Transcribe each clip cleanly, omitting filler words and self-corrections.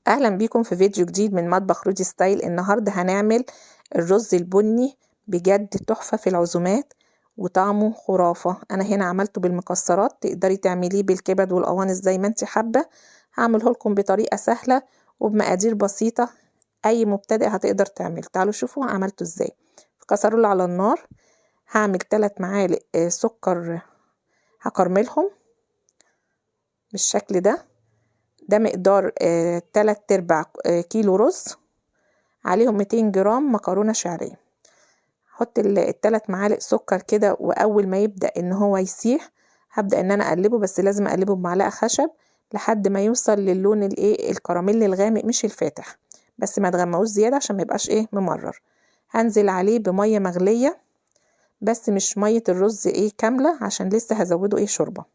اهلا بيكم في فيديو جديد من مطبخ رودي ستايل. النهارده هنعمل الرز البني، بجد تحفه في العزومات وطعمه خرافه. انا هنا عملته بالمكسرات، تقدري تعمليه بالكبد والقوانص زي ما انت حابه. هعمله لكم بطريقه سهله وبمقادير بسيطه، اي مبتدئ هتقدر تعمل. تعالوا شوفوا عملته ازاي. في كسرولة على النار هعمل 3 معالق سكر، هكرملهم بالشكل ده مقدار 3/4 كيلو رز، عليهم 200 جرام مكرونة شعرية. هحط ال3 معالق سكر كده، واول ما يبدأ ان هو يسيح هبدأ ان انا اقلبه، بس لازم اقلبه بمعلقة خشب لحد ما يوصل للون الكراميل الغامق مش الفاتح، بس ما تغمقوش زيادة عشان ما يبقاش ممرر. هنزل عليه بمية مغلية، بس مش مية الرز كاملة عشان لسه هزوده شوربة.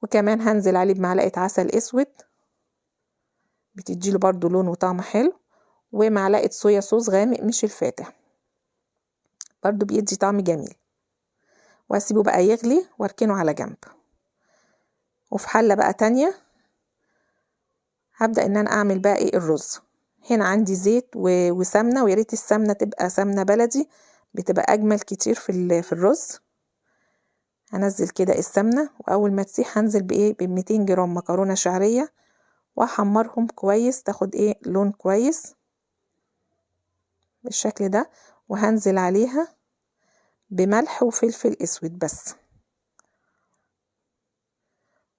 وكمان هنزل عليه بمعلقة عسل اسود بتديله برضو لون وطعم حلو، ومعلقة صويا صوص غامق مش الفاتح برضو بيدي طعم جميل. واسيبه بقى يغلي واركنه على جنب. وفي حلة بقى تانية هبدأ ان انا اعمل بقى الرز. هنا عندي زيت وسمنة، وياريت السمنة تبقى سمنة بلدي، بتبقى اجمل كتير في الرز. هنزل كده السمنة، واول ما تسيح هنزل ب200 جرام مكرونة شعرية واحمرهم كويس، تاخد لون كويس بالشكل ده. وهنزل عليها بملح وفلفل اسود بس،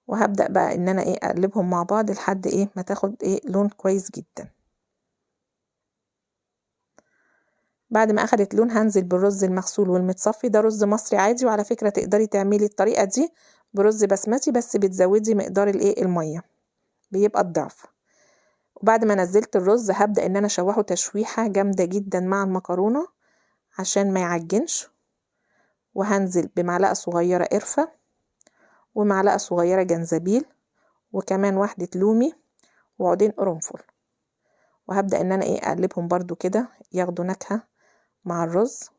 وهبدأ بقى ان انا اقلبهم مع بعض لحد ما تاخد لون كويس جدا. بعد ما اخدت لون هنزل بالرز المغسول والمتصفي، ده رز مصري عادي، وعلى فكرة تقدري تعملي الطريقة دي برز بسمتي، بس بتزودي مقدار المية بيبقى الضعف. وبعد ما نزلت الرز هبدأ ان انا اشوحه تشويحة جامدة جدا مع المكرونة عشان ما يعجنش. وهنزل بمعلقة صغيرة قرفة، ومعلقة صغيرة جنزبيل، وكمان واحدة لومي، وعودين قرنفل. وهبدأ ان انا اقلبهم برضو كده ياخدوا نكهة مع الرز.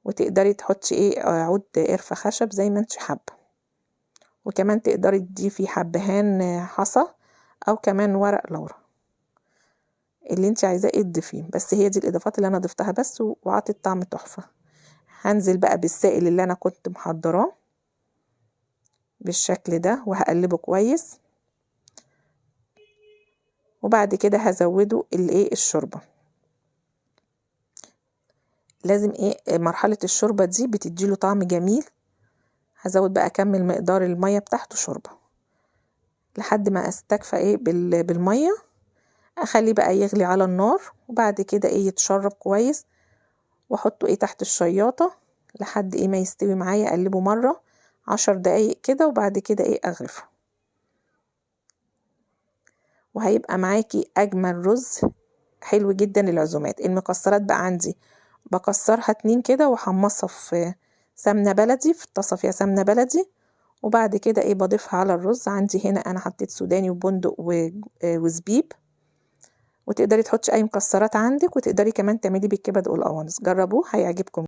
وتقدري تحطي عود قرفة خشب زي ما انت حابة، وكمان تقدري تضيفي حبهان حصى او كمان ورق لورا، اللي انت عايزاه تضيفيه. بس هي دي الاضافات اللي انا ضفتها بس، وعطت طعم تحفة. هنزل بقى بالسائل اللي انا كنت محضراه بالشكل ده، وهقلبه كويس. وبعد كده هزوده الشوربة. لازم مرحلة الشوربة دي بتديله طعم جميل. هزود بقى اكمل مقدار المية بتاعته شوربة لحد ما استكفى بالمية. اخليه بقى يغلي على النار، وبعد كده يتشرب كويس، واحطه تحت الشياطة لحد ما يستوي معايا. اقلبه مرة 10 دقايق كده، وبعد كده اغرفه، وهيبقى معاكي اجمل رز حلو جدا للعزومات. المكسرات بقى عندي بكسرها 2 كده، وحمصها في سمنة بلدي، في الطاسة فيها سمنة بلدي. وبعد كده بضيفها على الرز. عندي هنا انا حطيت سوداني وبندق وزبيب، وتقدري تحطي اي مكسرات عندك، وتقدري كمان تعملي بالكبد والقوانص. جربوه هيعجبكم.